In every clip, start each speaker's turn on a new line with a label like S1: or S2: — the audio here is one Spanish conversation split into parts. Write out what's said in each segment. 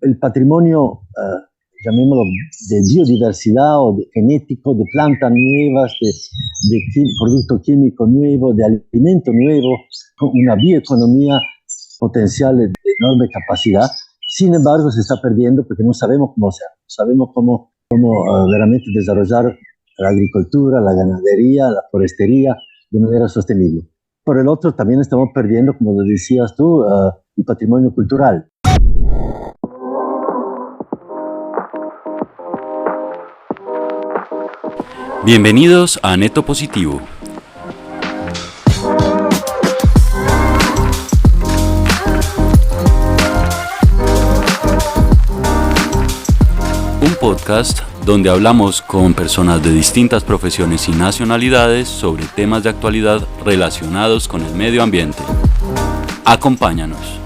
S1: el patrimonio, llamémoslo, de biodiversidad o de genético, de plantas nuevas, de producto químico nuevo, de alimento nuevo, con una bioeconomía potencial de enorme capacidad. Sin embargo, se está perdiendo porque no sabemos cómo hacerlo, no sabemos cómo veramente desarrollar la agricultura, la ganadería, la forestería de manera sostenible. Por el otro, también estamos perdiendo, como lo decías tú, el patrimonio cultural.
S2: Bienvenidos a Neto Positivo. Un podcast donde hablamos con personas de distintas profesiones y nacionalidades sobre temas de actualidad relacionados con el medio ambiente. Acompáñanos.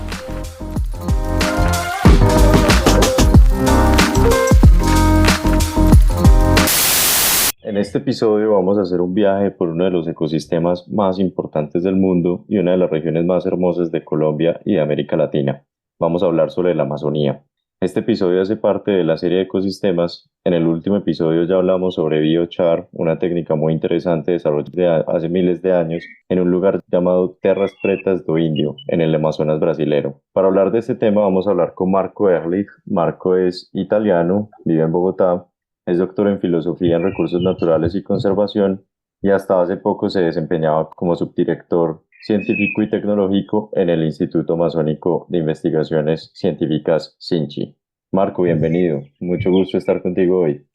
S3: En este episodio vamos a hacer un viaje por uno de los ecosistemas más importantes del mundo y una de las regiones más hermosas de Colombia y de América Latina. Vamos a hablar sobre la Amazonía. Este episodio hace parte de la serie de ecosistemas. En el último episodio ya hablamos sobre biochar, una técnica muy interesante desarrollada hace miles de años en un lugar llamado Terras Pretas do Indio, en el Amazonas brasilero. Para hablar de este tema vamos a hablar con Marco Ehrlich. Marco es italiano, vive en Bogotá. Es doctor en Filosofía en Recursos Naturales y Conservación y hasta hace poco se desempeñaba como subdirector científico y tecnológico en el Instituto Amazónico de Investigaciones Científicas SINCHI. Marco, bienvenido. Mucho gusto estar contigo hoy.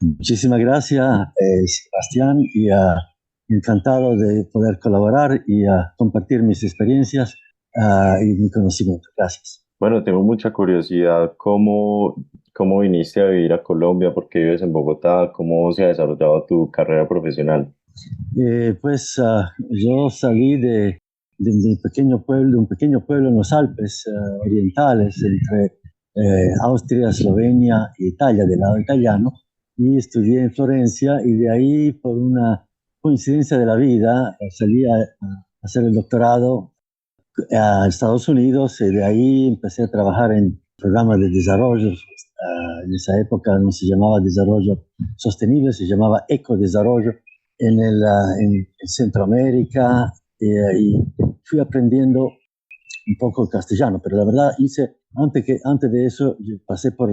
S1: Muchísimas gracias, Sebastián, y encantado de poder colaborar y compartir mis experiencias y mi conocimiento. Gracias.
S3: Bueno, tengo mucha curiosidad. ¿Cómo viniste a vivir a Colombia? ¿Por qué vives en Bogotá? ¿Cómo se ha desarrollado tu carrera profesional?
S1: Yo salí de un pequeño pueblo en los Alpes orientales, entre Austria, Eslovenia e Italia, del lado italiano, y estudié en Florencia, y de ahí, por una coincidencia de la vida, salí a hacer el doctorado a Estados Unidos, y de ahí empecé a trabajar en programas de desarrollo. En esa época no se llamaba desarrollo sostenible, se llamaba ecodesarrollo en Centroamérica, y fui aprendiendo un poco el castellano, pero la verdad antes de eso pasé por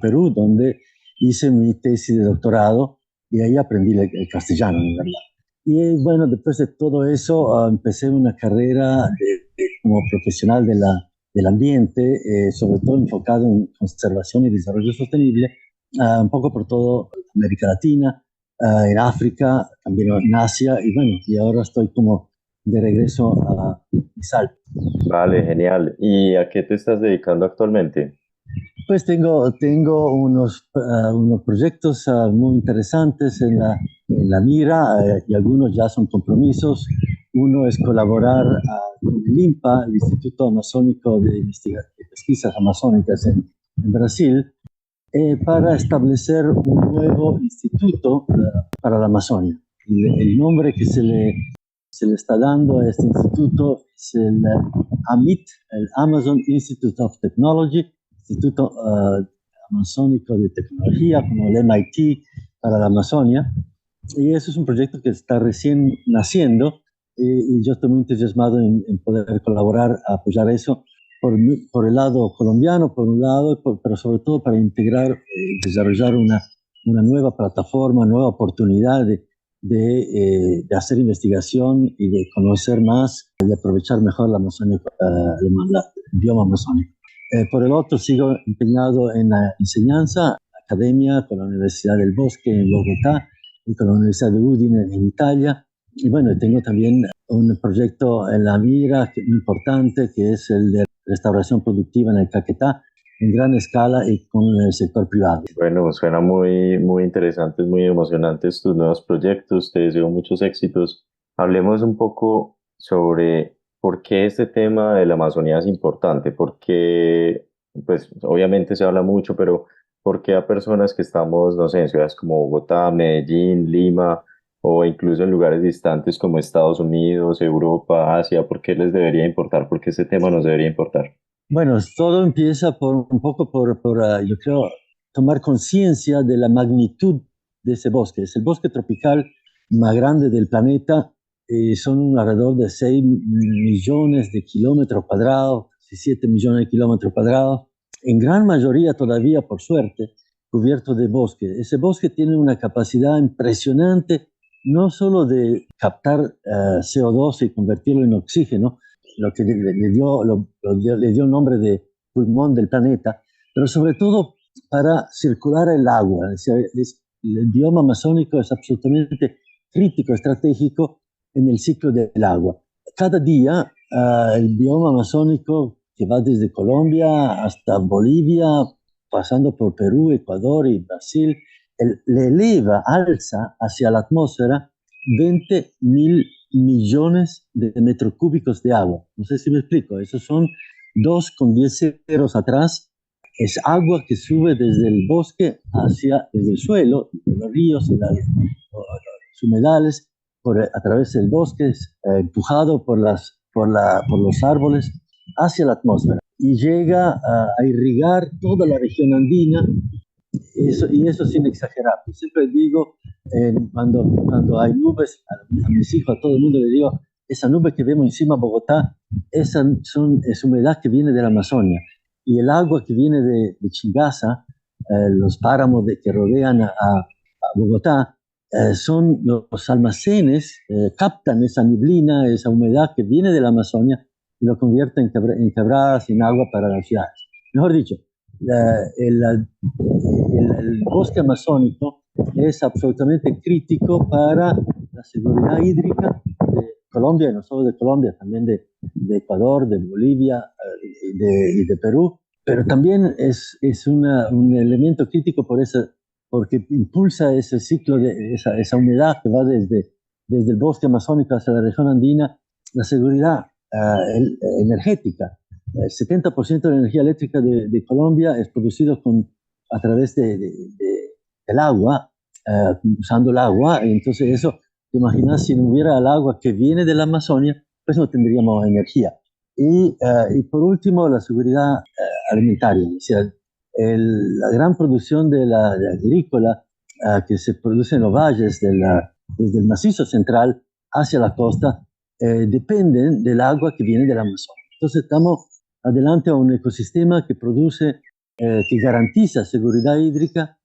S1: Perú, donde hice mi tesis de doctorado, y ahí aprendí el castellano, en verdad. Y bueno, después de todo eso, empecé una carrera como profesional del ambiente, sobre todo enfocado en conservación y desarrollo sostenible, un poco por toda América Latina, en África, también en Asia, y bueno, y ahora estoy como de regreso a mis Alpes.
S3: Vale, genial. ¿Y a qué te estás dedicando actualmente?
S1: Pues tengo unos proyectos muy interesantes en la mira, y algunos ya son compromisos. Uno es colaborar con el INPA, el Instituto Amazónico de Pesquisas Amazónicas en Brasil, para establecer un nuevo instituto para la Amazonia. El nombre que se le está dando a este instituto es el AMIT, el Amazon Institute of Technology, Instituto Amazónico de Tecnología, como el MIT para la Amazonia. Y eso es un proyecto que está recién naciendo, y yo estoy muy entusiasmado en poder colaborar, a apoyar eso por el lado colombiano, por un lado, pero sobre todo para integrar, desarrollar una nueva plataforma, nueva oportunidad de hacer investigación y de conocer más, de aprovechar mejor la Amazonia, el bioma amazónico. Por el otro, sigo empeñado en la enseñanza, academia, con la Universidad del Bosque en Bogotá y con la Universidad de Udine en Italia. Y bueno, tengo también un proyecto en la mira muy importante, que es el de restauración productiva en el Caquetá, en gran escala y con el sector privado.
S3: Bueno, suena muy, muy interesantes, muy emocionantes tus nuevos proyectos. Te deseo muchos éxitos. Hablemos un poco sobre por qué este tema de la Amazonía es importante. Porque, pues, obviamente se habla mucho, pero ¿por qué a personas que estamos, no sé, en ciudades como Bogotá, Medellín, Lima, o incluso en lugares distantes como Estados Unidos, Europa, Asia, por qué les debería importar? ¿Por qué este tema nos debería importar?
S1: Bueno, todo empieza por un poco yo creo, tomar conciencia de la magnitud de ese bosque. Es el bosque tropical más grande del planeta. Son alrededor de 6 millones de kilómetros cuadrados, 7 millones de kilómetros cuadrados. En gran mayoría todavía, por suerte, cubierto de bosque. Ese bosque tiene una capacidad impresionante, no solo de captar CO2 y convertirlo en oxígeno, lo que le dio nombre de pulmón del planeta, pero sobre todo para circular el agua. El bioma amazónico es absolutamente crítico, estratégico en el ciclo del agua. Cada día el bioma amazónico, que va desde Colombia hasta Bolivia, pasando por Perú, Ecuador y Brasil, le eleva, alza hacia la atmósfera 20.000 millones de metros cúbicos de agua. No sé si me explico. Esos son 2 con 10 ceros atrás. Es agua que sube desde el bosque desde el suelo, de los ríos y los humedales, a través del bosque, empujado por los árboles hacia la atmósfera y llega a irrigar toda la región andina. Y eso sin exagerar. Yo siempre digo, cuando hay nubes, a mis hijos, a todo el mundo le digo, esa nube que vemos encima de Bogotá, es humedad que viene de la Amazonia. Y el agua que viene de Chingaza, los páramos que rodean a Bogotá, son los almacenes, captan esa neblina, esa humedad que viene de la Amazonia y lo convierten en quebradas, en agua para las ciudades. Mejor dicho, el bosque amazónico es absolutamente crítico para la seguridad hídrica de Colombia, y no solo de Colombia, también de Ecuador, de Bolivia y de Perú, pero también es un elemento crítico porque impulsa ese ciclo de esa humedad que va desde el bosque amazónico hacia la región andina, la seguridad energética. El 70% de la energía eléctrica de Colombia es producido a través del agua, usando el agua. Entonces eso, te imaginas, si no hubiera el agua que viene de la Amazonia, pues no tendríamos energía. Y por último, la seguridad alimentaria. O sea, la gran producción de agrícola que se produce en los valles desde el macizo central hacia la costa, dependen del agua que viene de la Amazonia. Entonces estamos adelante a un ecosistema que produce, que garantiza seguridad hídrica,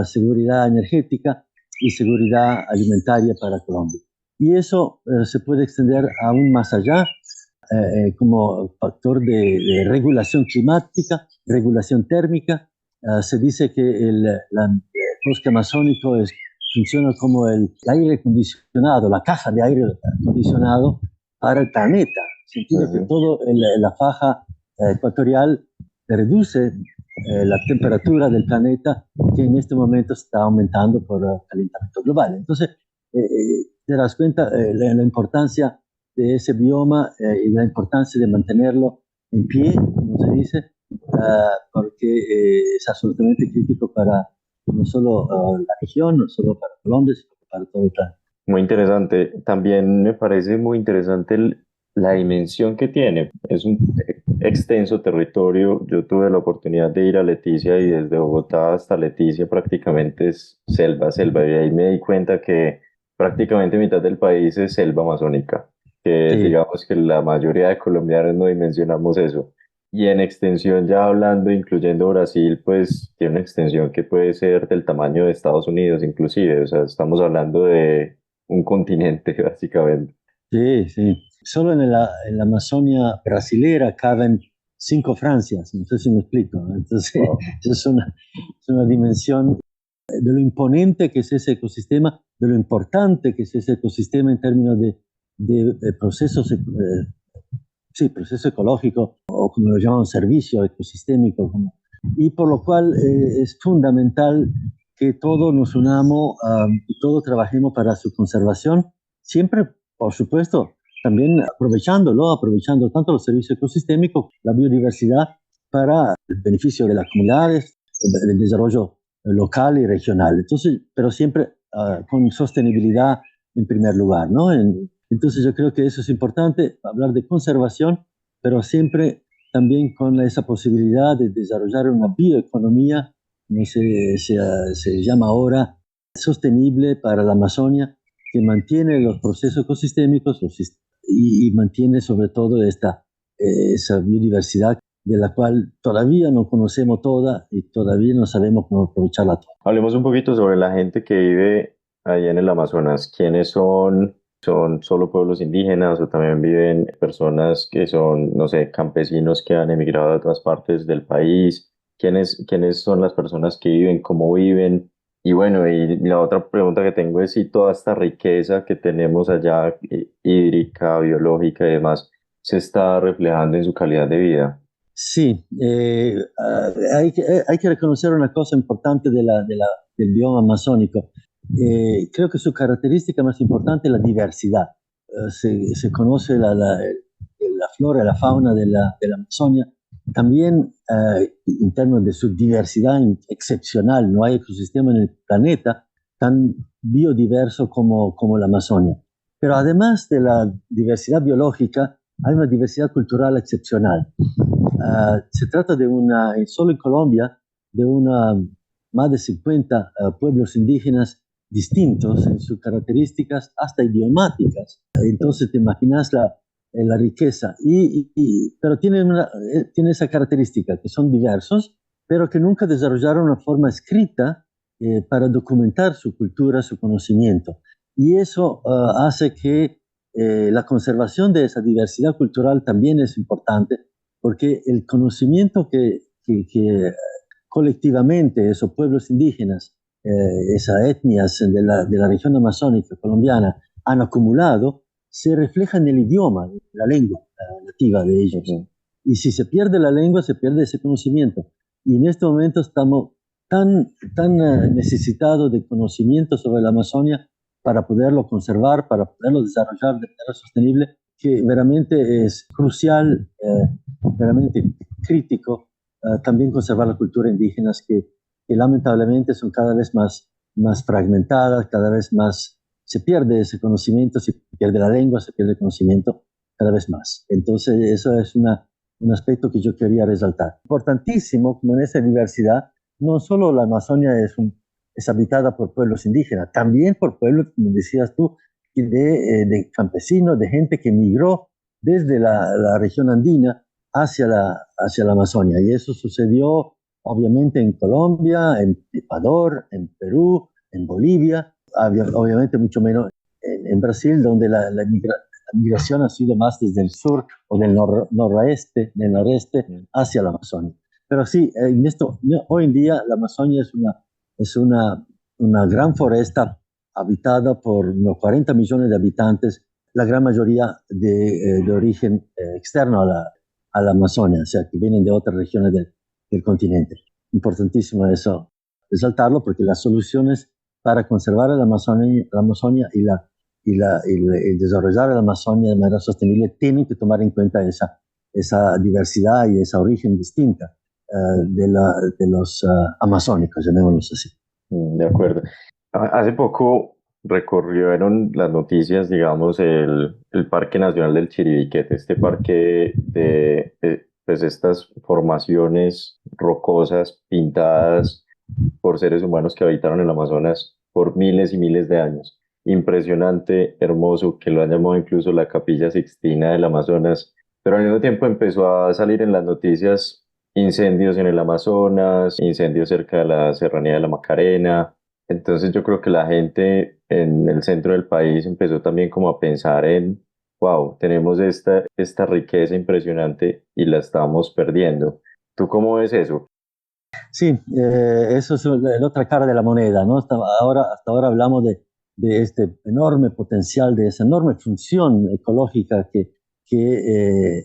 S1: seguridad energética y seguridad alimentaria para Colombia. Y eso se puede extender aún más allá, como factor de regulación climática, regulación térmica. Se dice que el bosque amazónico funciona como el aire acondicionado, la caja de aire acondicionado para el planeta. En el sentido que toda la faja ecuatorial reduce la temperatura del planeta, que en este momento está aumentando por el calentamiento global. Entonces, te das cuenta la importancia de ese bioma y la importancia de mantenerlo en pie, como se dice, porque es absolutamente crítico para no solo la región, no solo para Colombia, sino para todo el planeta.
S3: Muy interesante. También me parece muy interesante la dimensión que tiene. Es un extenso territorio. Yo tuve la oportunidad de ir a Leticia y desde Bogotá hasta Leticia prácticamente es selva, selva. Y ahí me di cuenta que prácticamente mitad del país es selva amazónica, que
S1: Sí.
S3: digamos que la mayoría de colombianos no dimensionamos eso. Y en extensión, ya hablando, incluyendo Brasil, pues tiene una extensión que puede ser del tamaño de Estados Unidos inclusive. O sea, estamos hablando de un continente básicamente.
S1: Sí, sí. Solo en la Amazonia brasilera caben 5 Francias, no sé si me explico. Entonces,
S3: Wow.
S1: eso es una dimensión de lo imponente que es ese ecosistema, de lo importante que es ese ecosistema en términos de procesos, sí, proceso ecológico, o como lo llaman, servicio ecosistémico. Y por lo cual es fundamental que todos nos unamos y todos trabajemos para su conservación, siempre, por supuesto, también aprovechando tanto los servicios ecosistémicos, la biodiversidad, para el beneficio de las comunidades, el desarrollo local y regional. Entonces, pero siempre con sostenibilidad en primer lugar, ¿no? Entonces yo creo que eso es importante, hablar de conservación, pero siempre también con esa posibilidad de desarrollar una bioeconomía, como se llama ahora, sostenible para la Amazonia, que mantiene los procesos ecosistémicos y mantiene sobre todo esa biodiversidad de la cual todavía no conocemos toda y todavía no sabemos cómo aprovecharla toda.
S3: Hablemos un poquito sobre la gente que vive allá en el Amazonas. ¿Quiénes son? ¿Son solo pueblos indígenas o también viven personas que son, no sé, campesinos que han emigrado a otras partes del país? ¿Quiénes son las personas que viven? ¿Cómo viven? Y bueno, y la otra pregunta que tengo es si toda esta riqueza que tenemos allá, hídrica, biológica y demás, se está reflejando en su calidad de vida.
S1: Sí, hay que reconocer una cosa importante del bioma amazónico. Creo que su característica más importante es la diversidad. Se conoce la flora y la fauna de la Amazonia. También en términos de su diversidad excepcional, no hay ecosistema en el planeta tan biodiverso como la Amazonia. Pero además de la diversidad biológica, hay una diversidad cultural excepcional. Se trata solo en Colombia, de más de 50 pueblos indígenas distintos en sus características, hasta idiomáticas. Entonces te imaginas la riqueza. Pero tiene esa característica, que son diversos, pero que nunca desarrollaron una forma escrita para documentar su cultura, su conocimiento. Y eso hace que la conservación de esa diversidad cultural también es importante, porque el conocimiento que colectivamente esos pueblos indígenas, esas etnias de la región amazónica colombiana han acumulado, se refleja en el idioma, la lengua nativa de ellos. Y si se pierde la lengua, se pierde ese conocimiento. Y en este momento estamos tan necesitados de conocimiento sobre la Amazonia para poderlo conservar, para poderlo desarrollar de manera sostenible, que realmente es crucial, realmente crítico, también conservar la cultura indígena, que lamentablemente son cada vez más fragmentadas, cada vez más se pierde ese conocimiento, se pierde la lengua, se pierde el conocimiento cada vez más. Entonces, eso es un aspecto que yo quería resaltar. Importantísimo, como en esa diversidad, no solo la Amazonia es habitada por pueblos indígenas, también por pueblos, como decías tú, de campesinos, de gente que migró desde la región andina hacia la Amazonia. Y eso sucedió obviamente en Colombia, en Ecuador, en Perú, en Bolivia, obviamente mucho menos en Brasil, donde la migración ha sido más desde el sur o del noreste hacia la Amazonia. Pero sí, hoy en día la Amazonia es una gran foresta habitada por unos 40 millones de habitantes, la gran mayoría de origen externo a la Amazonia, o sea, que vienen de otras regiones del continente. Importantísimo eso, resaltarlo, porque las soluciones para conservar la Amazonia y desarrollar la Amazonia de manera sostenible tienen que tomar en cuenta esa diversidad y ese origen distinta de los amazónicos, llamémoslos así.
S3: De acuerdo. Hace poco recorrieron las noticias, digamos, el Parque Nacional del Chiribiquete, este parque de pues estas formaciones rocosas pintadas por seres humanos que habitaron el Amazonas por miles y miles de años. Impresionante, hermoso, que lo han llamado incluso la Capilla Sixtina del Amazonas, pero al mismo tiempo empezó a salir en las noticias incendios en el Amazonas, incendios cerca de la Serranía de la Macarena. Entonces yo creo que la gente en el centro del país empezó también como a pensar en, wow, tenemos esta riqueza impresionante y la estamos perdiendo. ¿Tú cómo ves eso?
S1: Sí, eso es la otra cara de la moneda, ¿no? Hasta ahora hablamos de este enorme potencial, de esa enorme función ecológica que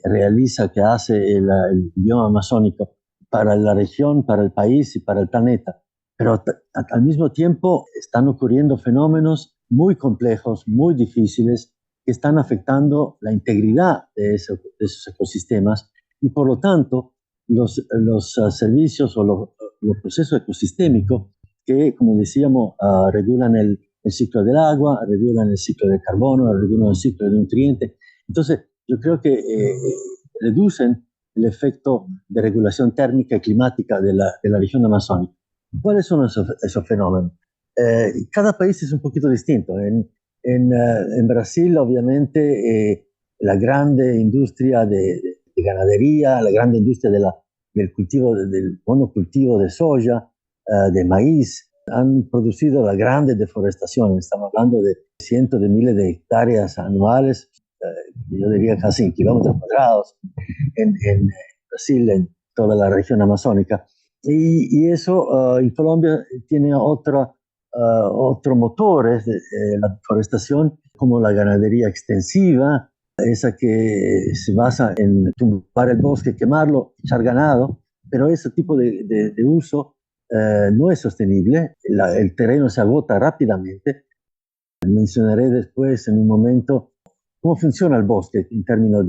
S1: realiza, que hace el bioma amazónico para la región, para el país y para el planeta. Pero al mismo tiempo están ocurriendo fenómenos muy complejos, muy difíciles, que están afectando la integridad de esos ecosistemas y por lo tanto los servicios o los procesos ecosistémicos que, como decíamos, regulan el ciclo del agua, regulan el ciclo del carbono, regulan el ciclo de nutrientes. Entonces, yo creo que reducen el efecto de regulación térmica y climática de la región amazónica. ¿Cuáles son esos fenómenos? Cada país es un poquito distinto. En Brasil, obviamente, la grande industria de ganadería, la grande industria del cultivo, del monocultivo de soya, de maíz, han producido la grande deforestación. Estamos hablando de cientos de miles de hectáreas anuales, yo diría casi en kilómetros cuadrados, en Brasil, en toda la región amazónica. Y eso en Colombia tiene otro motor de la deforestación, como la ganadería extensiva, esa que se basa en tumbar el bosque, quemarlo, echar ganado, pero ese tipo de uso no es sostenible, el terreno se agota rápidamente. Mencionaré después en un momento cómo funciona el bosque en términos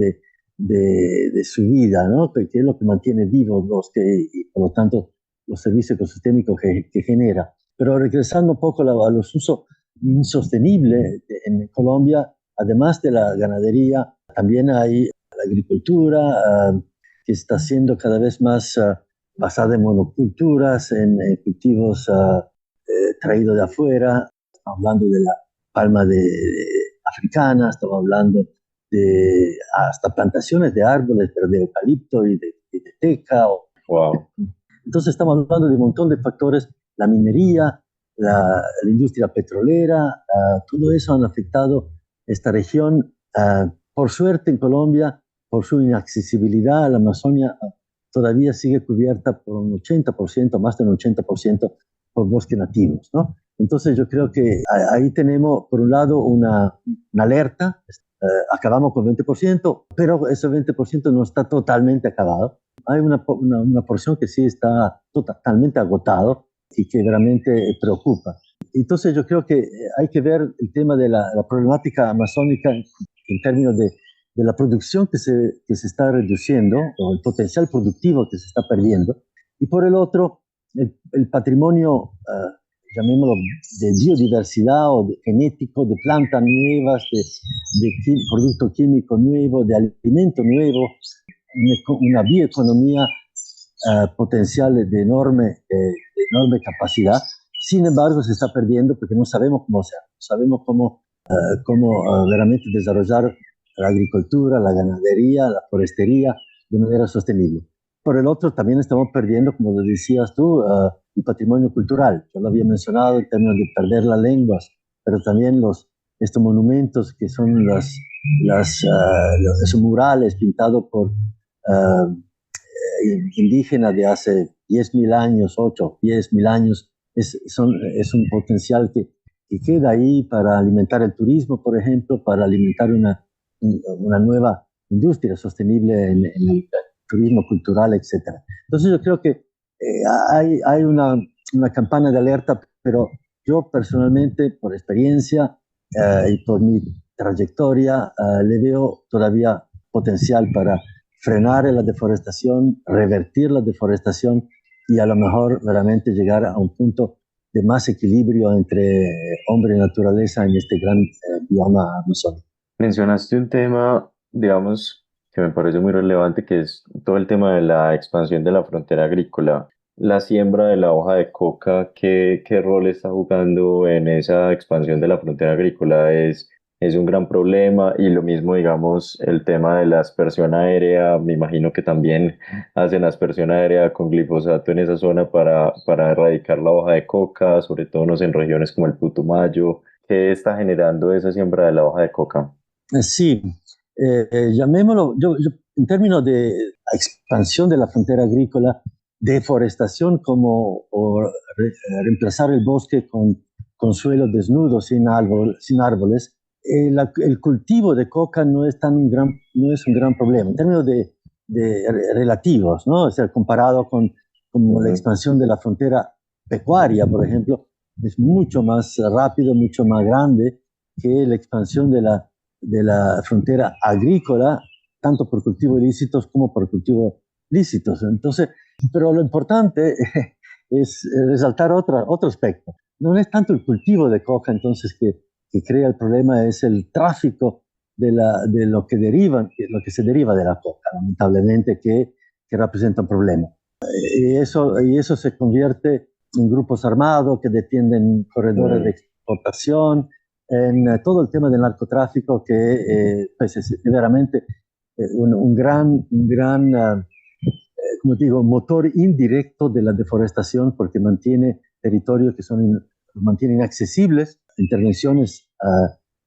S1: de su vida, ¿no? Que es lo que mantiene vivo el bosque y por lo tanto los servicios ecosistémicos que genera. Pero regresando un poco a los usos insostenibles en Colombia, además de la ganadería, también hay la agricultura que está siendo cada vez más basada en monoculturas, en cultivos traídos de afuera. Estamos hablando de la palma africana, estamos hablando de hasta plantaciones de árboles, pero de eucalipto y de teca.
S3: Wow.
S1: Entonces estamos hablando de un montón de factores, la minería, la industria petrolera, todo eso han afectado esta región. Por suerte en Colombia, por su inaccesibilidad, la Amazonia todavía sigue cubierta por un 80%, más de un 80% por bosques nativos, ¿no? Entonces yo creo que ahí tenemos, por un lado, una alerta. Acabamos con 20%, pero ese 20% no está totalmente acabado. Hay una porción que sí está totalmente agotado y que realmente preocupa. Entonces yo creo que hay que ver el tema de la problemática amazónica en términos de la producción que se está reduciendo, o el potencial productivo que se está perdiendo, y por el otro, el patrimonio, llamémoslo, de biodiversidad o genético, de plantas nuevas, de producto químico nuevo, de alimento nuevo, una bioeconomía potencial de enorme capacidad. Sin embargo, se está perdiendo porque no sabemos cómo hacerlo, no sabemos cómo realmente desarrollar la agricultura, la ganadería, la forestería de manera sostenible. Por el otro, también estamos perdiendo, como lo decías tú, el patrimonio cultural. Yo lo había mencionado en términos de perder las lenguas, pero también estos monumentos que son esos murales pintados por indígenas de hace 10.000 años, 8, 10.000 años, es un potencial que queda ahí para alimentar el turismo, por ejemplo, para alimentar una nueva industria sostenible en el turismo cultural, etc. Entonces yo creo que hay una campana de alerta, pero yo personalmente, por experiencia y por mi trayectoria, le veo todavía potencial para frenar la deforestación, revertir la deforestación y a lo mejor realmente llegar a un punto de más equilibrio entre hombre y naturaleza en este gran bioma amazónico.
S3: Mencionaste un tema, digamos, que me parece muy relevante, que es todo el tema de la expansión de la frontera agrícola. La siembra de la hoja de coca, ¿qué rol está jugando en esa expansión de la frontera agrícola? Es un gran problema, y lo mismo, digamos, el tema de la aspersión aérea. Me imagino que también hacen aspersión aérea con glifosato en esa zona para erradicar la hoja de coca, sobre todo no sé, en regiones como el Putumayo. ¿Qué está generando esa siembra de la hoja de coca?
S1: Sí, llamémoslo, en términos de expansión de la frontera agrícola, deforestación reemplazar el bosque con suelos desnudos, sin árboles, el cultivo de coca no es un gran problema. En términos de relativos, ¿no? O sea, comparado con la expansión de la frontera pecuaria, por ejemplo, es mucho más rápido, mucho más grande que la expansión de la frontera agrícola, tanto por cultivos ilícitos como por cultivos lícitos. Entonces, pero lo importante es resaltar otro aspecto. No es tanto el cultivo de coca entonces que crea el problema, es el tráfico de lo que se deriva de la coca, lamentablemente, que representa un problema. Y eso se convierte en grupos armados que defienden corredores de exportación, en todo el tema del narcotráfico, que pues es veramente un gran como digo, motor indirecto de la deforestación, porque mantiene territorios que mantienen inaccesibles, intervenciones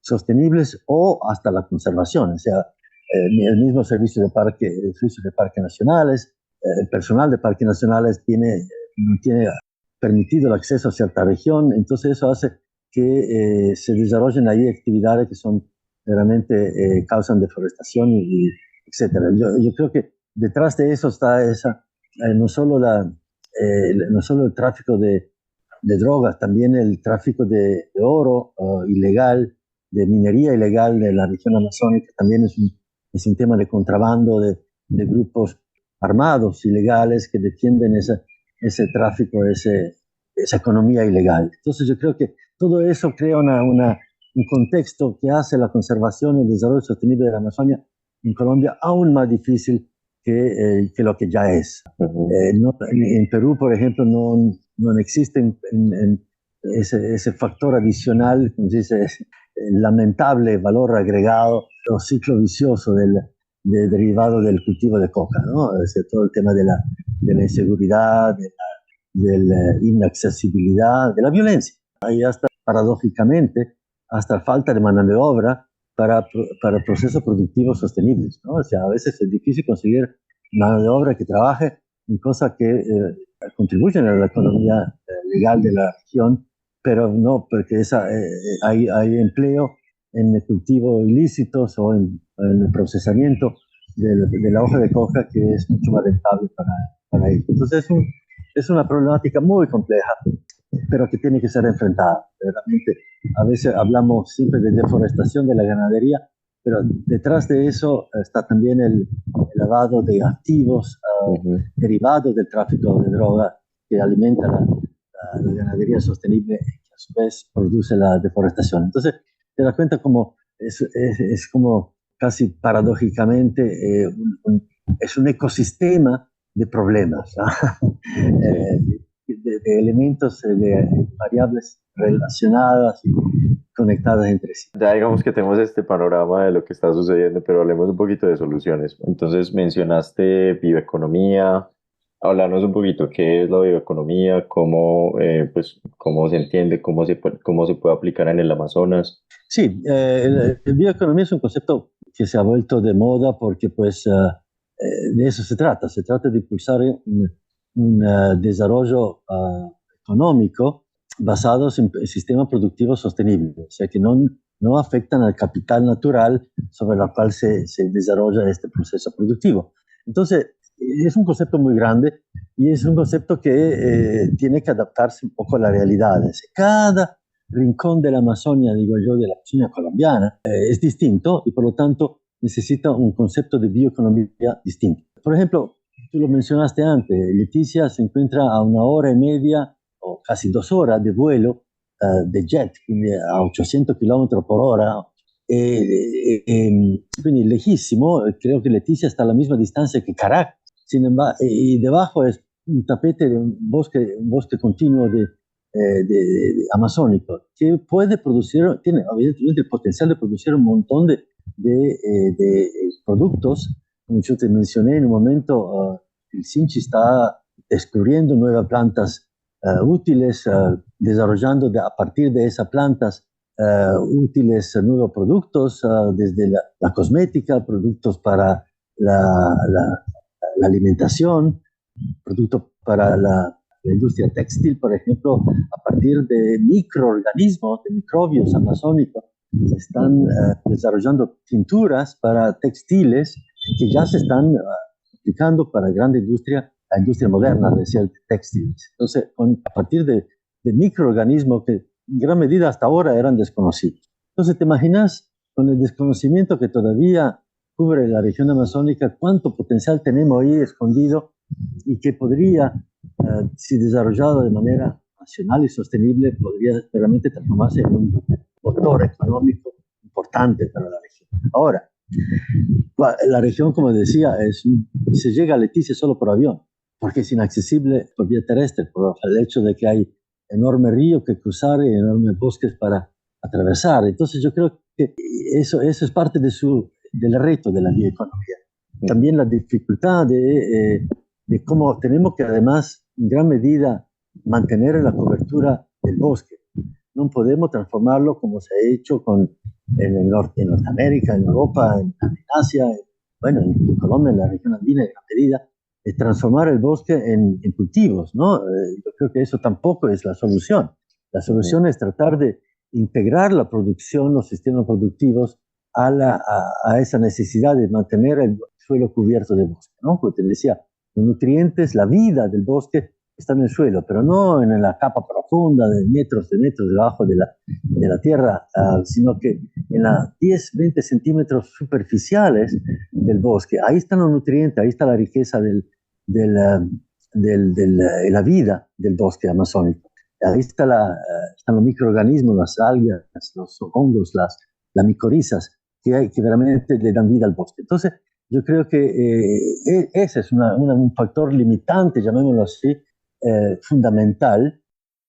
S1: sostenibles o hasta la conservación. O sea, el mismo servicio de parques nacionales, el personal de parques nacionales no tiene permitido el acceso a cierta región, entonces eso hace que se desarrollen ahí actividades que son realmente causan deforestación etcétera. Yo creo que detrás de eso está no solo el tráfico de drogas, también el tráfico de oro ilegal, de minería ilegal de la región amazónica, también es un tema de contrabando de grupos armados ilegales que defienden ese tráfico, esa economía ilegal. Entonces yo creo que todo eso crea un contexto que hace la conservación y el desarrollo sostenible de la Amazonia en Colombia aún más difícil que lo que ya es. En Perú, por ejemplo, no existe ese factor adicional, como se dice, el lamentable valor agregado o ciclo vicioso derivado del cultivo de coca, ¿no? Todo el tema de la inseguridad, de la inaccesibilidad, de la violencia. Ahí hasta, paradójicamente, hasta falta de mano de obra para procesos productivos sostenibles, ¿no? O sea, a veces es difícil conseguir mano de obra que trabaje en cosas que contribuyen a la economía legal de la región, pero no, porque hay empleo en el cultivo ilícitos o en el procesamiento de la hoja de coca, que es mucho más rentable para ellos. Entonces es una problemática muy compleja, pero que tiene que ser enfrentada. Realmente, a veces hablamos siempre de deforestación de la ganadería, pero detrás de eso está también el lavado de activos derivados del tráfico de droga, que alimenta la ganadería sostenible, que a su vez produce la deforestación. Entonces, te das cuenta como es como casi paradójicamente es un ecosistema de problemas, ¿no? de elementos, de variables relacionadas y conectadas entre sí.
S3: Ya digamos que tenemos este panorama de lo que está sucediendo, pero hablemos un poquito de soluciones. Entonces mencionaste bioeconomía, háblanos un poquito qué es la bioeconomía, cómo se entiende, cómo se puede aplicar en el Amazonas.
S1: Sí, el bioeconomía es un concepto que se ha vuelto de moda porque pues de eso se trata de impulsar un desarrollo económico basados en sistemas productivos sostenibles, o sea, que no afectan al capital natural sobre el cual se desarrolla este proceso productivo. Entonces, es un concepto muy grande y es un concepto que tiene que adaptarse un poco a la realidad. Cada rincón de la Amazonia, digo yo, de la Amazonia colombiana, es distinto y por lo tanto necesita un concepto de bioeconomía distinto. Por ejemplo, tú lo mencionaste antes, Leticia se encuentra a 1 hora y media o casi 2 horas de vuelo de jet, quindi a 800 km por hora, quindi lejísimo. Creo que Leticia está a la misma distancia que Caracas, sin embargo, y debajo es un tapete de un bosque continuo de amazónico, que puede producir, tiene evidentemente el potencial de producir un montón de productos. Como yo te mencioné en un momento, el Sinchi está descubriendo nuevas plantas útiles, desarrollando a partir de esas plantas útiles nuevos productos, desde la cosmética, productos para la alimentación, productos para la industria textil, por ejemplo, a partir de microorganismos, de microbios amazónicos. Se están desarrollando tinturas para textiles que ya se están aplicando para la industria moderna, decía el textil. Entonces, a partir de microorganismos que en gran medida hasta ahora eran desconocidos. Entonces, ¿te imaginas con el desconocimiento que todavía cubre la región amazónica, cuánto potencial tenemos ahí escondido y que podría, si desarrollado de manera nacional y sostenible, podría realmente transformarse en un motor económico importante para la región. Ahora, la región, como decía, se llega a Leticia solo por avión, porque es inaccesible por vía terrestre, por el hecho de que hay enorme río que cruzar y enormes bosques para atravesar. Entonces yo creo que eso es parte del reto de la bioeconomía. También la dificultad de cómo tenemos que además en gran medida mantener la cobertura del bosque. No podemos transformarlo como se ha hecho en Norteamérica, en Europa, en Asia, en Colombia, en la región andina, en gran medida, transformar el bosque en cultivos, ¿no? Yo creo que eso tampoco es la solución. La solución es tratar de integrar la producción, los sistemas productivos a esa necesidad de mantener el suelo cubierto de bosque, ¿no? Como te decía, los nutrientes, la vida del bosque está en el suelo, pero no en la capa profunda de metros debajo de la tierra, sino que en las 10, 20 centímetros superficiales del bosque. Ahí están los nutrientes, ahí está la riqueza de la vida del bosque amazónico. Ahí están los microorganismos, las algas, los hongos, las micorrizas, que realmente le dan vida al bosque. Entonces, yo creo que ese es un factor limitante, llamémoslo así, fundamental,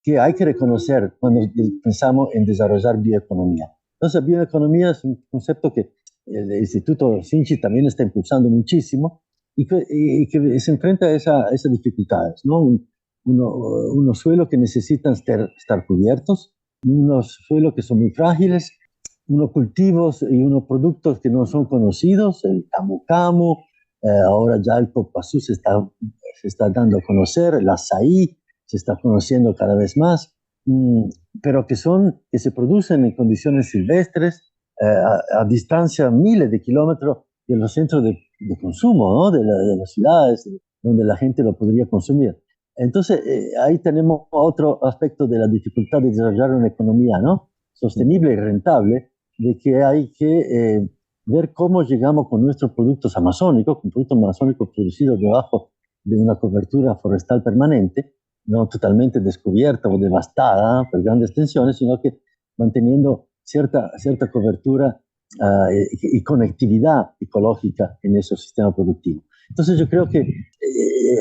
S1: que hay que reconocer cuando pensamos en desarrollar bioeconomía. Entonces, bioeconomía es un concepto que el Instituto Sinchi también está impulsando muchísimo y que se enfrenta a esas dificultades, ¿no? Unos suelos que necesitan estar cubiertos, unos suelos que son muy frágiles, unos cultivos y unos productos que no son conocidos, el camu camu, ahora ya el copasú se está dando a conocer, el azaí se está conociendo cada vez más, pero que se producen en condiciones silvestres, a distancia miles de kilómetros de los centros de consumo, ¿no? de las ciudades donde la gente lo podría consumir. Entonces, ahí tenemos otro aspecto de la dificultad de desarrollar una economía, ¿no? Sostenible y rentable, de que hay que ver cómo llegamos con nuestros productos amazónicos, con productos amazónicos producidos debajo de una cobertura forestal permanente, no totalmente descubierta o devastada por grandes extensiones, sino que manteniendo cierta cobertura y conectividad ecológica en esos sistemas productivos. Entonces yo creo que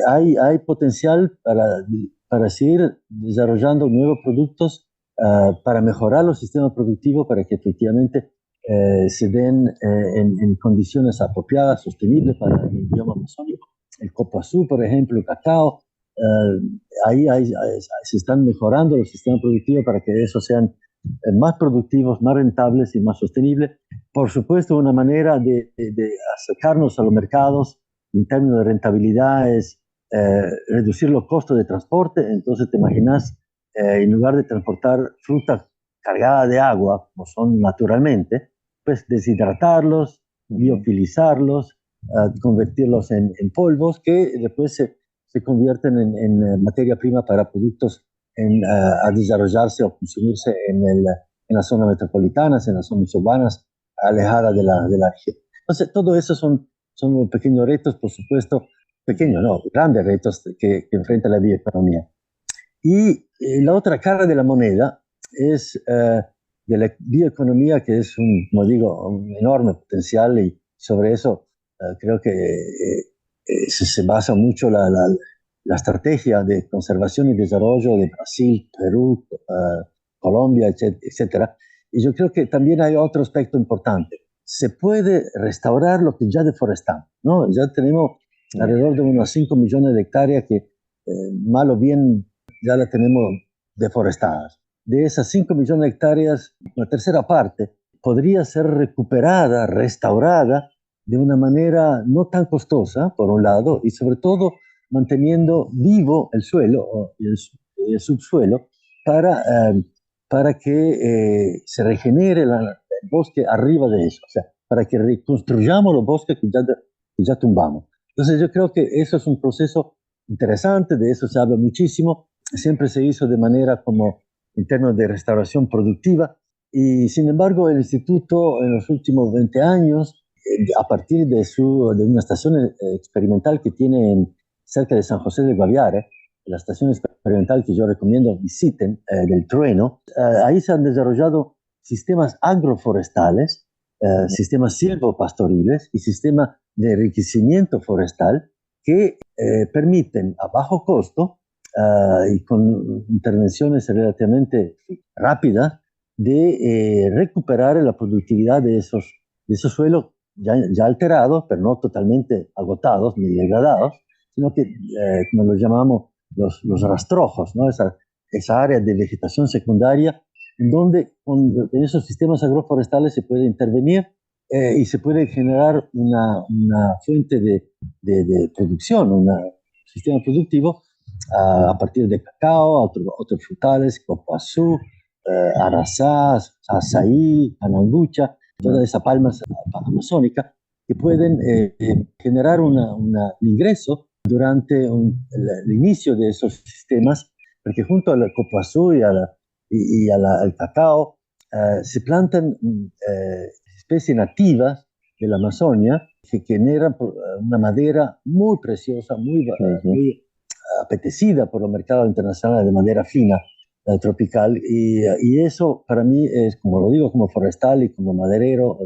S1: hay potencial para seguir desarrollando nuevos productos, para mejorar los sistemas productivos, para que efectivamente se den en condiciones apropiadas, sostenibles para el bioma amazónico. El copoazú, por ejemplo, el cacao, ahí se están mejorando los sistemas productivos para que esos sean más productivos, más rentables y más sostenibles. Por supuesto, una manera de acercarnos a los mercados en términos de rentabilidad es reducir los costos de transporte. Entonces, te imaginas, en lugar de transportar fruta cargada de agua, como son naturalmente, pues deshidratarlos, biofilizarlos, convertirlos en polvos que después se convierten en materia prima para productos a desarrollarse o consumirse en las zonas metropolitanas, en las zonas urbanas, alejadas de la región. Entonces, todo eso son pequeños retos, por supuesto, pequeños, no, grandes retos que enfrenta la bioeconomía. Y la otra cara de la moneda es de la bioeconomía, que es como digo, un enorme potencial, y sobre eso creo que se basa mucho la estrategia de conservación y desarrollo de Brasil, Perú, Colombia, etcétera. Y yo creo que también hay otro aspecto importante. Se puede restaurar lo que ya deforestamos, ¿no? Ya tenemos alrededor de unos 5 millones de hectáreas que, mal o bien, ya las tenemos deforestadas. De esas 5 millones de hectáreas, la tercera parte podría ser recuperada, restaurada de una manera no tan costosa, por un lado, y sobre todo manteniendo vivo el suelo y el subsuelo para que se regenere el bosque arriba de eso, o sea, para que reconstruyamos los bosques que ya tumbamos. Entonces yo creo que eso es un proceso interesante, de eso se habla muchísimo, siempre se hizo de manera como en términos de restauración productiva, y sin embargo el instituto en los últimos 20 años, a partir de una estación experimental que tiene cerca de San José de Guaviare, la estación experimental que yo recomiendo visiten, del Trueno, ahí se han desarrollado sistemas agroforestales, sistemas silvopastoriles y sistemas de enriquecimiento forestal que permiten a bajo costo y con intervenciones relativamente rápidas de recuperar la productividad de esos suelos ya alterados, pero no totalmente agotados ni degradados, sino que, como los llamamos, los rastrojos, ¿no? Esa área de vegetación secundaria, en donde en esos sistemas agroforestales se puede intervenir y se puede generar una fuente de producción, un sistema productivo a partir de cacao, otros frutales, copoazú, arazá, azaí, anangucha, toda esa palma amazónica, que pueden generar un ingreso durante el inicio de esos sistemas, porque junto al copoazú y al cacao se plantan especies nativas de la Amazonia que generan una madera muy preciosa, muy apetecida por los mercados internacionales de madera fina, tropical, y eso para mí es, como lo digo, como forestal y como maderero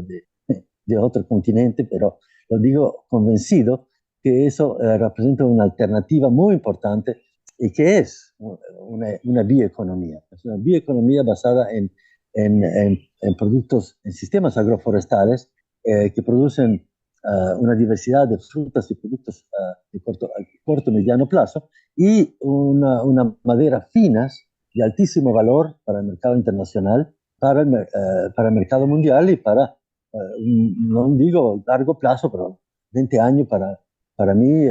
S1: de otro continente, pero lo digo convencido que eso representa una alternativa muy importante y que es una bioeconomía. Es una bioeconomía basada en productos, en sistemas agroforestales que producen una diversidad de frutas y productos de corto y mediano plazo y una madera finas de altísimo valor para el mercado internacional, para el mercado mundial y para, no digo largo plazo, pero 20 años para mí,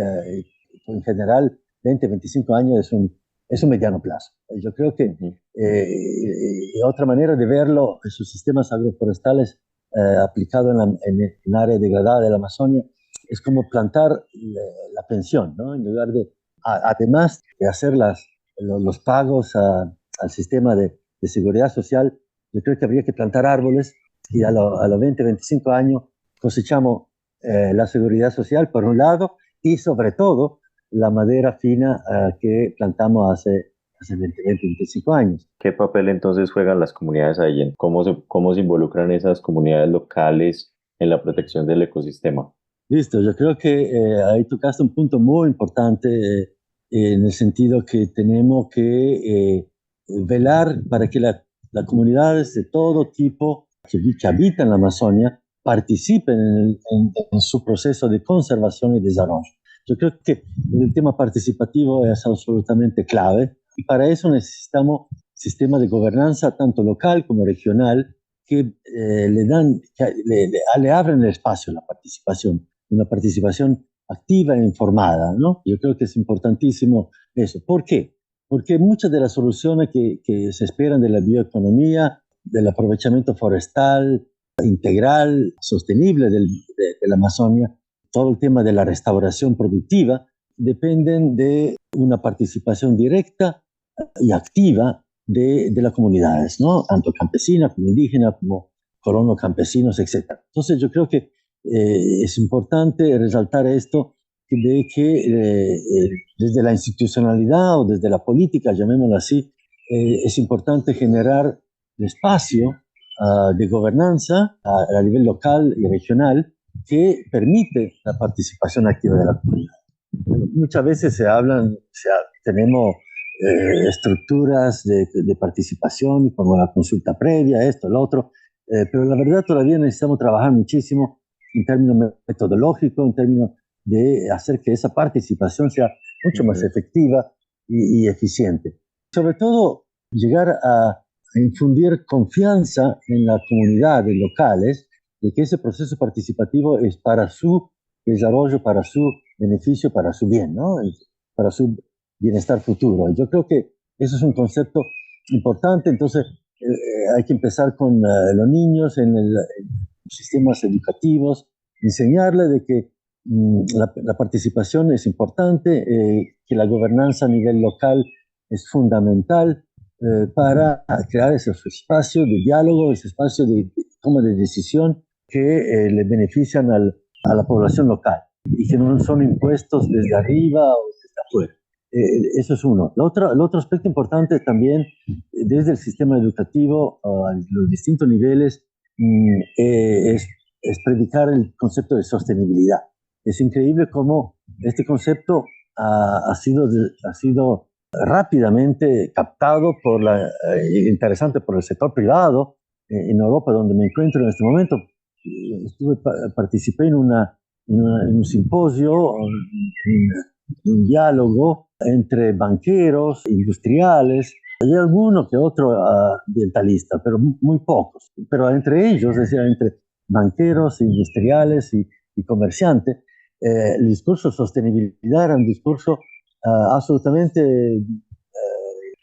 S1: en general, 20, 25 años es un mediano plazo. Yo creo que otra manera de verlo, esos sistemas agroforestales aplicado en el área degradada de la Amazonia, es como plantar la pensión, ¿no? En lugar de, además de hacer los pagos al sistema de seguridad social, yo creo que habría que plantar árboles y a los 20, 25 años cosechamos la seguridad social por un lado y sobre todo la madera fina que plantamos hace 20, 25 años.
S3: ¿Qué papel entonces juegan las comunidades ahí? ¿Cómo se involucran esas comunidades locales en la protección del ecosistema?
S1: Listo, yo creo que ahí tocaste un punto muy importante en el sentido que tenemos que velar para que las comunidades de todo tipo que habitan la Amazonia participen en su proceso de conservación y desarrollo. Yo creo que el tema participativo es absolutamente clave y para eso necesitamos sistemas de gobernanza tanto local como regional que le abren el espacio a la participación, una participación activa e informada, ¿no? Yo creo que es importantísimo eso. ¿Por qué? Porque muchas de las soluciones que se esperan de la bioeconomía, del aprovechamiento forestal integral, sostenible de la Amazonia, todo el tema de la restauración productiva, dependen de una participación directa y activa de las comunidades, ¿no? Tanto campesinas como indígenas, como colonos campesinos, etc. Entonces yo creo que es importante resaltar esto de que desde la institucionalidad o desde la política, llamémoslo así, es importante generar espacio de gobernanza a nivel local y regional que permite la participación activa de la comunidad. Muchas veces tenemos estructuras de participación como la consulta previa, esto, lo otro, pero la verdad todavía necesitamos trabajar muchísimo en términos metodológicos, en términos de hacer que esa participación sea mucho más efectiva y eficiente. Sobre todo, llegar a infundir confianza en las comunidades locales de que ese proceso participativo es para su desarrollo, para su beneficio, para su bien, ¿no? Para su bienestar futuro. Yo creo que eso es un concepto importante, entonces hay que empezar con los niños en los sistemas educativos, enseñarles de que la participación es importante, que la gobernanza a nivel local es fundamental para crear esos espacios de diálogo, ese espacio de toma de decisión que le benefician a la población local y que no son impuestos desde arriba o desde afuera. Eso es uno. El otro aspecto importante también, desde el sistema educativo a los distintos niveles, es predicar el concepto de sostenibilidad. Es increíble cómo este concepto ha sido rápidamente captado interesante por el sector privado en Europa, donde me encuentro en este momento. Participé en un simposio, un diálogo entre banqueros, industriales, y alguno que otro ambientalista, pero muy pocos. Pero entre ellos, es decir, entre banqueros, industriales y comerciantes, el discurso de sostenibilidad era un discurso absolutamente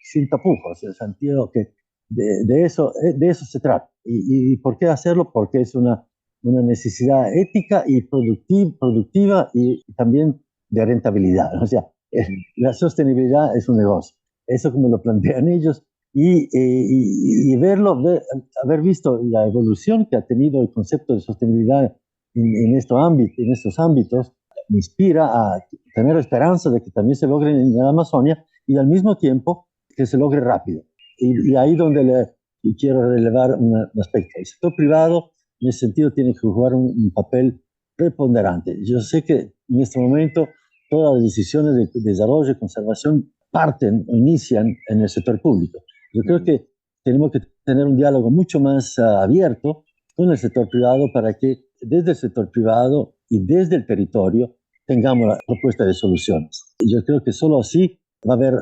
S1: sin tapujos, en el sentido que de eso se trata. ¿Y por qué hacerlo? Porque es una necesidad ética y productiva y también de rentabilidad. O sea, la sostenibilidad es un negocio. Eso como lo plantean ellos y haber visto la evolución que ha tenido el concepto de sostenibilidad en estos ámbitos, me inspira a tener esperanza de que también se logre en la Amazonia y al mismo tiempo que se logre rápido. Y ahí donde quiero relevar un aspecto. El sector privado, en ese sentido, tiene que jugar un papel preponderante. Yo sé que en este momento todas las decisiones de desarrollo y conservación parten o inician en el sector público. Yo creo que tenemos que tener un diálogo mucho más abierto con el sector privado para que desde el sector privado y desde el territorio tengamos la propuesta de soluciones. Yo creo que solo así va a haber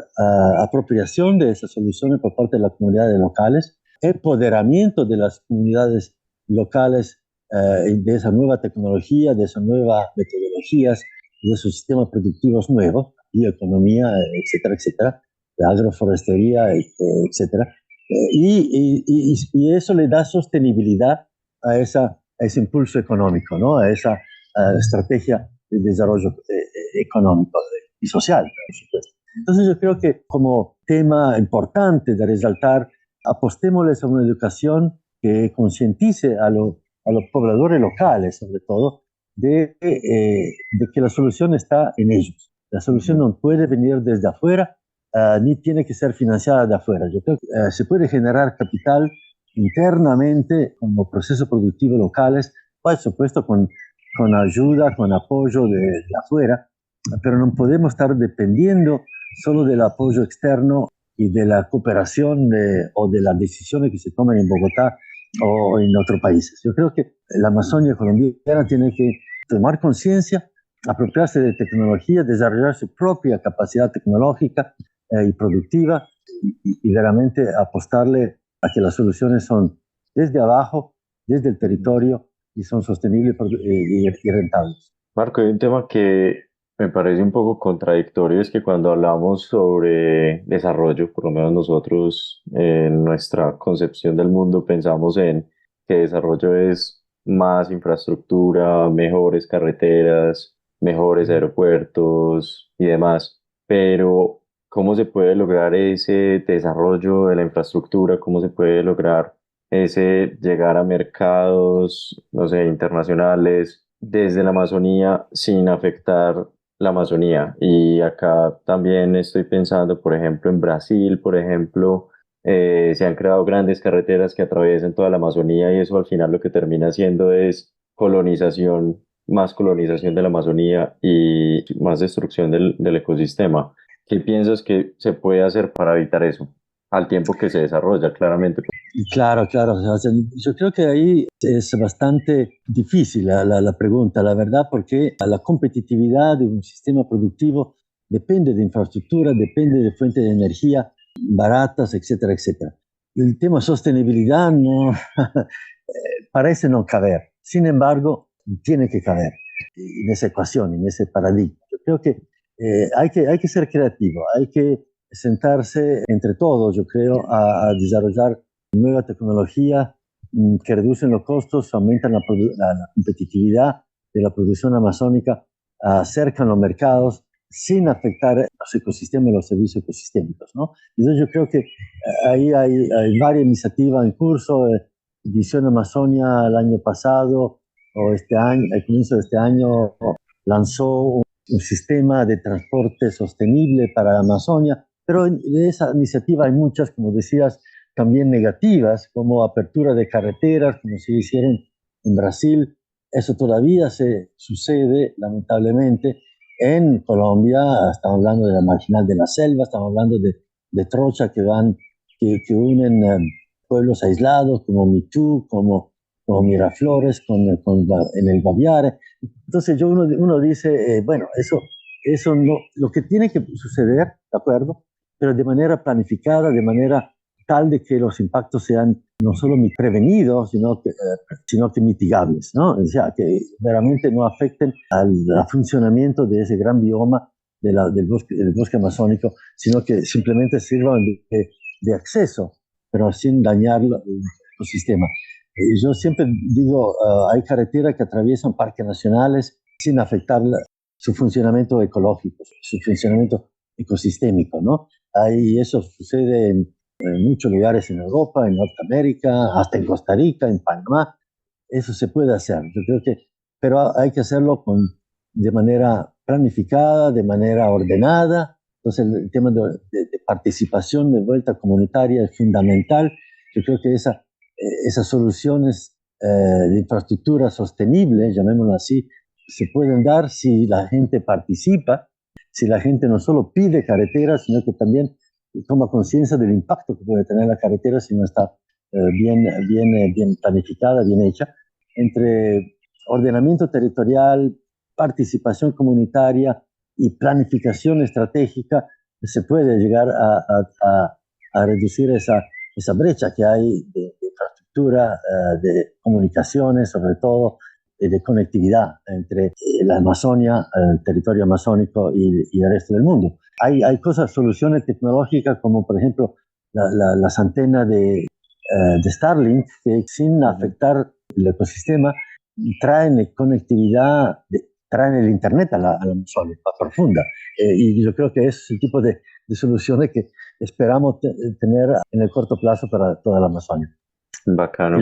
S1: apropiación de esas soluciones por parte de las comunidades locales, empoderamiento de las comunidades locales de esa nueva tecnología, de esas nuevas metodologías, de esos sistemas productivos nuevos, bioeconomía, etcétera, etcétera, de agroforestería, etcétera. Y eso le da sostenibilidad a ese impulso económico, ¿no? A esa estrategia de desarrollo económico y social, por supuesto. Entonces yo creo que como tema importante de resaltar, apostémosles a una educación que concientice a los pobladores locales, sobre todo, de que la solución está en ellos. La solución no puede venir desde afuera, ni tiene que ser financiada de afuera. Yo creo que se puede generar capital internamente como procesos productivos locales, por supuesto con ayuda, con apoyo de afuera, pero no podemos estar dependiendo solo del apoyo externo y de la cooperación o de las decisiones que se toman en Bogotá o en otros países. Yo creo que la Amazonia colombiana tiene que tomar conciencia, apropiarse de tecnología, desarrollar su propia capacidad tecnológica y productiva y realmente apostarle a que las soluciones son desde abajo, desde el territorio y son sostenibles y rentables.
S3: Marco, hay un tema que me parece un poco contradictorio, es que cuando hablamos sobre desarrollo, por lo menos nosotros en nuestra concepción del mundo pensamos en que desarrollo es más infraestructura, mejores carreteras, mejores aeropuertos y demás, pero ¿cómo se puede lograr ese desarrollo de la infraestructura? ¿Cómo se puede lograr ese llegar a mercados, no sé, internacionales desde la Amazonía sin afectar la Amazonía? Y acá también estoy pensando, por ejemplo, en Brasil, por ejemplo, se han creado grandes carreteras que atraviesan toda la Amazonía y eso al final lo que termina siendo es más colonización de la Amazonía y más destrucción del ecosistema. ¿Qué piensas que se puede hacer para evitar eso? Al tiempo que se desarrolla, claramente.
S1: Claro, claro. O sea, yo creo que ahí es bastante difícil la pregunta, la verdad, porque la competitividad de un sistema productivo depende de infraestructura, depende de fuentes de energía baratas, etcétera, etcétera. El tema sostenibilidad no parece no caber. Sin embargo, tiene que caber en esa ecuación, en ese paradigma. Yo creo que hay que ser creativo, hay que sentarse entre todos, yo creo, a desarrollar nueva tecnología que reducen los costos, aumentan la competitividad de la producción amazónica, acercan los mercados sin afectar los ecosistemas y los servicios ecosistémicos, ¿no? Entonces yo creo que ahí hay varias iniciativas en curso. Visión Amazonia el año pasado o este año, al comienzo de este año, lanzó un sistema de transporte sostenible para la Amazonia, pero de esa iniciativa hay muchas, como decías, también negativas, como apertura de carreteras, como se hicieron en Brasil. Eso todavía se sucede, lamentablemente. En Colombia estamos hablando de la Marginal de la Selva, estamos hablando de trochas que unen pueblos aislados como Michú, como Miraflores, en el Guaviare. Entonces uno dice, bueno, eso no, lo que tiene que suceder, ¿de acuerdo? Pero de manera planificada, de manera tal de que los impactos sean no solo prevenidos, sino que mitigables, ¿no? O sea, que realmente no afecten al funcionamiento de ese gran bioma del bosque amazónico, sino que simplemente sirvan de acceso, pero sin dañar el ecosistema. Yo siempre digo, hay carreteras que atraviesan parques nacionales sin afectar su funcionamiento ecológico, su funcionamiento ecosistémico, ¿no? Ahí eso sucede en muchos lugares en Europa, en Norteamérica, hasta en Costa Rica, en Panamá. Eso se puede hacer. Yo creo pero hay que hacerlo de manera planificada, de manera ordenada. Entonces, el tema de participación de vuelta comunitaria es fundamental. Yo creo que esas soluciones de infraestructura sostenible, llamémoslo así, se pueden dar si la gente participa, si la gente no solo pide carreteras, sino que también toma conciencia del impacto que puede tener la carretera si no está bien planificada, bien hecha. Entre ordenamiento territorial, participación comunitaria y planificación estratégica, se puede llegar a reducir esa brecha que hay de infraestructura, de comunicaciones, sobre todo de conectividad entre la Amazonia, el territorio amazónico y el resto del mundo. Hay soluciones tecnológicas como por ejemplo las antenas de Starlink que sin afectar el ecosistema traen conectividad, traen el internet a la Amazonia profunda. Y yo creo que es el tipo de soluciones que esperamos tener en el corto plazo para toda la Amazonia.
S3: Bacano.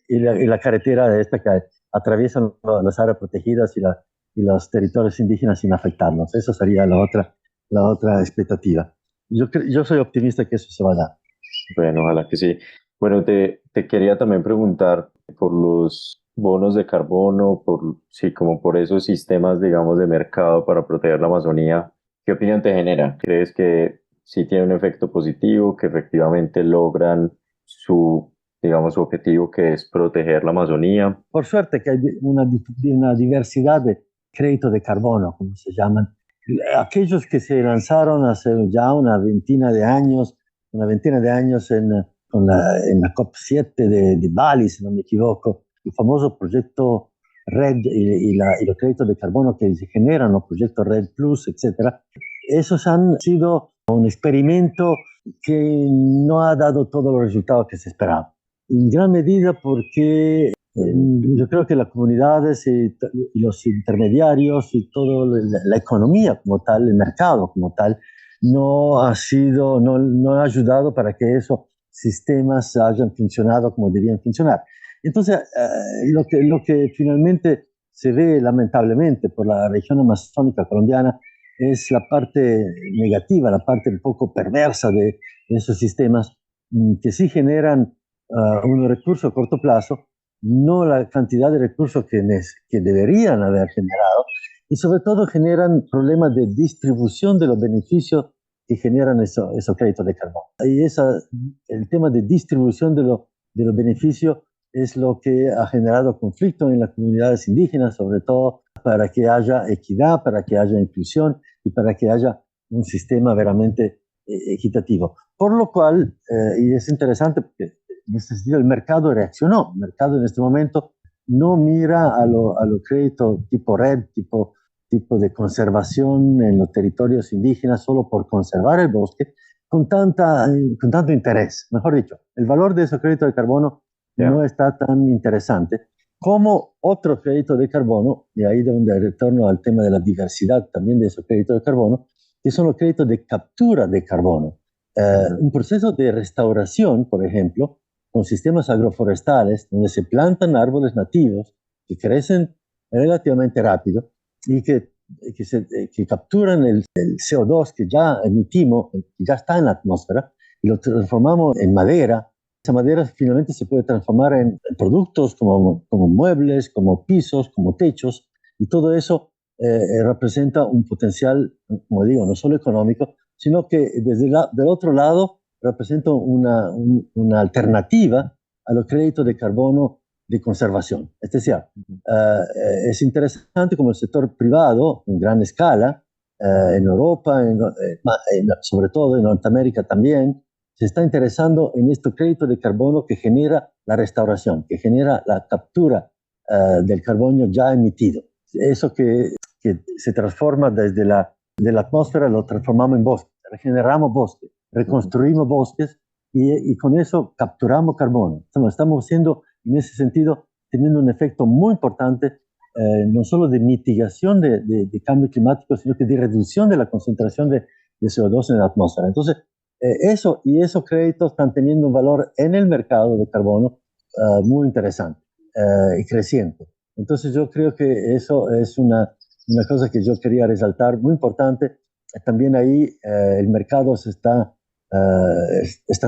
S1: Y la carretera esta que atraviesan las áreas protegidas y los territorios indígenas sin afectarnos. Eso sería la otra expectativa. Yo soy optimista que eso se va a dar.
S3: Bueno, ojalá que sí. Bueno, te quería también preguntar por los bonos de carbono, sí, como por esos sistemas, digamos, de mercado para proteger la Amazonía. ¿Qué opinión te genera? ¿Crees que sí tiene un efecto positivo, que efectivamente logran digamos, su objetivo, que es proteger la Amazonía?
S1: Por suerte que hay una diversidad de créditos de carbono, como se llaman. Aquellos que se lanzaron hace ya una ventina de años en la COP7 de Bali, si no me equivoco, el famoso proyecto RED y los créditos de carbono que se generan, los proyectos RED Plus, etcétera. Esos han sido un experimento que no ha dado todos los resultados que se esperaban. En gran medida porque yo creo que las comunidades y los intermediarios y toda la economía como tal, el mercado como tal, no ha ayudado para que esos sistemas hayan funcionado como debían funcionar. Entonces, lo que finalmente se ve lamentablemente por la región amazónica colombiana es la parte negativa, la parte un poco perversa de esos sistemas que sí generan unos recursos a corto plazo, no la cantidad de recursos que deberían haber generado, y sobre todo generan problemas de distribución de los beneficios que generan esos créditos de carbono. Y el tema de distribución de los beneficios es lo que ha generado conflicto en las comunidades indígenas, sobre todo para que haya equidad, para que haya inclusión y para que haya un sistema verdaderamente equitativo. Por lo cual, y es interesante porque en este sentido el mercado reaccionó. El mercado en este momento no mira a los créditos tipo RED, tipo de conservación en los territorios indígenas solo por conservar el bosque, con tanto interés. Mejor dicho, el valor de esos créditos de carbono no está tan interesante como otros créditos de carbono, y ahí donde retorno al tema de la diversidad también de esos créditos de carbono, que son los créditos de captura de carbono. Un proceso de restauración, por ejemplo, con sistemas agroforestales, donde se plantan árboles nativos que crecen relativamente rápido y que que capturan el CO2 que ya emitimos, que ya está en la atmósfera, y lo transformamos en madera. Esa madera finalmente se puede transformar en productos como muebles, como pisos, como techos, y todo eso representa un potencial, como digo, no solo económico, sino que del otro lado representa una alternativa a los créditos de carbono de conservación. Es decir, es interesante como el sector privado, en gran escala, en Europa, sobre todo en Norteamérica también, se está interesando en este crédito de carbono que genera la restauración, que genera la captura del carbono ya emitido. Eso que se transforma desde de la atmósfera, lo transformamos en bosques, regeneramos bosques, reconstruimos bosques y con eso capturamos carbono. Estamos haciendo, en ese sentido, teniendo un efecto muy importante, no solo de mitigación de cambio climático, sino que de reducción de la concentración de CO2 en la atmósfera. Entonces, esos créditos están teniendo un valor en el mercado de carbono muy interesante y creciente. Entonces yo creo que eso es una cosa que yo quería resaltar, muy importante. También ahí el mercado está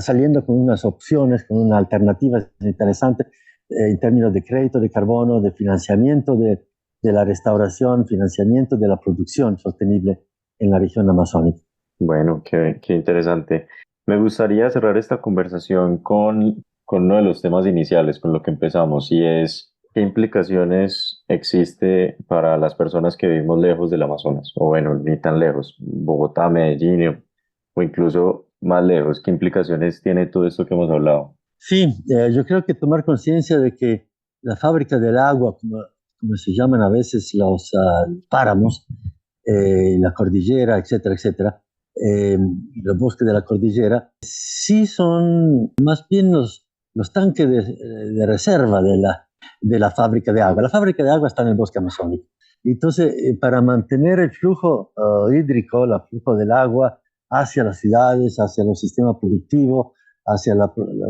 S1: saliendo con unas opciones, con una alternativa interesante en términos de crédito de carbono, de financiamiento de la restauración, financiamiento de la producción sostenible en la región amazónica.
S3: Bueno, qué interesante. Me gustaría cerrar esta conversación con uno de los temas iniciales, con lo que empezamos, y es qué implicaciones existe para las personas que vivimos lejos del Amazonas, o bueno, ni tan lejos, Bogotá, Medellín, o incluso más lejos. ¿Qué implicaciones tiene todo esto que hemos hablado?
S1: Sí, yo creo que tomar conciencia de que la fábrica del agua, como se llaman a veces los páramos, la cordillera, etcétera, etcétera, los bosques de la cordillera, sí son más bien los tanques de reserva de la fábrica de agua. La fábrica de agua está en el bosque amazónico. Entonces, para mantener el flujo hídrico, el flujo del agua hacia las ciudades, hacia los sistemas productivos, hacia el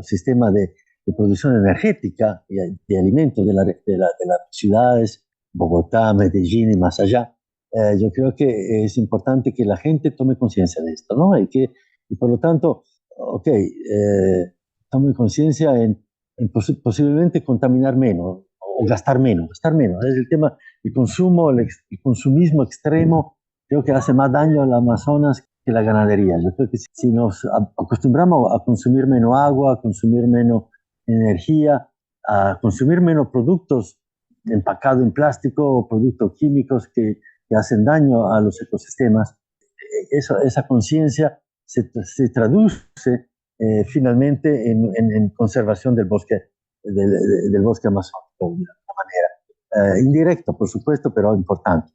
S1: sistema de producción energética y de alimentos de las ciudades, Bogotá, Medellín y más allá, yo creo que es importante que la gente tome conciencia de esto, ¿no? Y por lo tanto, tome conciencia en posiblemente contaminar menos o gastar menos. Es el tema, el consumo, el consumismo extremo, creo que hace más daño al Amazonas que la ganadería. Yo creo que si nos acostumbramos a consumir menos agua, a consumir menos energía, a consumir menos productos empacados en plástico o productos químicos que hacen daño a los ecosistemas, esa conciencia se traduce finalmente en conservación del bosque, del bosque amazónico de una manera indirecta, por supuesto, pero importante.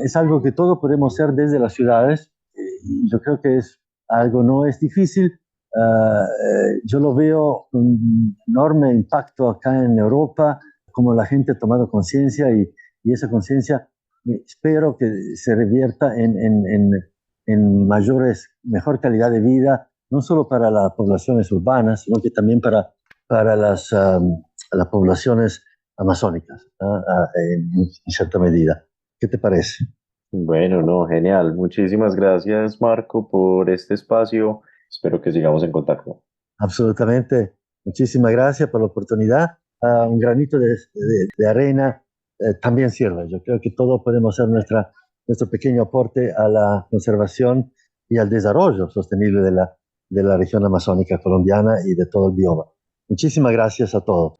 S1: Es algo que todos podemos hacer desde las ciudades y yo creo que es algo no es difícil. Yo lo veo con un enorme impacto acá en Europa, como la gente ha tomado conciencia y esa conciencia espero que se revierta en mejor calidad de vida, no solo para las poblaciones urbanas, sino que también para las poblaciones amazónicas, en cierta medida. ¿Qué te parece?
S3: Bueno, no, genial. Muchísimas gracias, Marco, por este espacio. Espero que sigamos en contacto.
S1: Absolutamente. Muchísimas gracias por la oportunidad. Un granito de arena también sirve. Yo creo que todos podemos hacer nuestro pequeño aporte a la conservación y al desarrollo sostenible de la región amazónica colombiana y de todo el bioma. Muchísimas gracias a todos.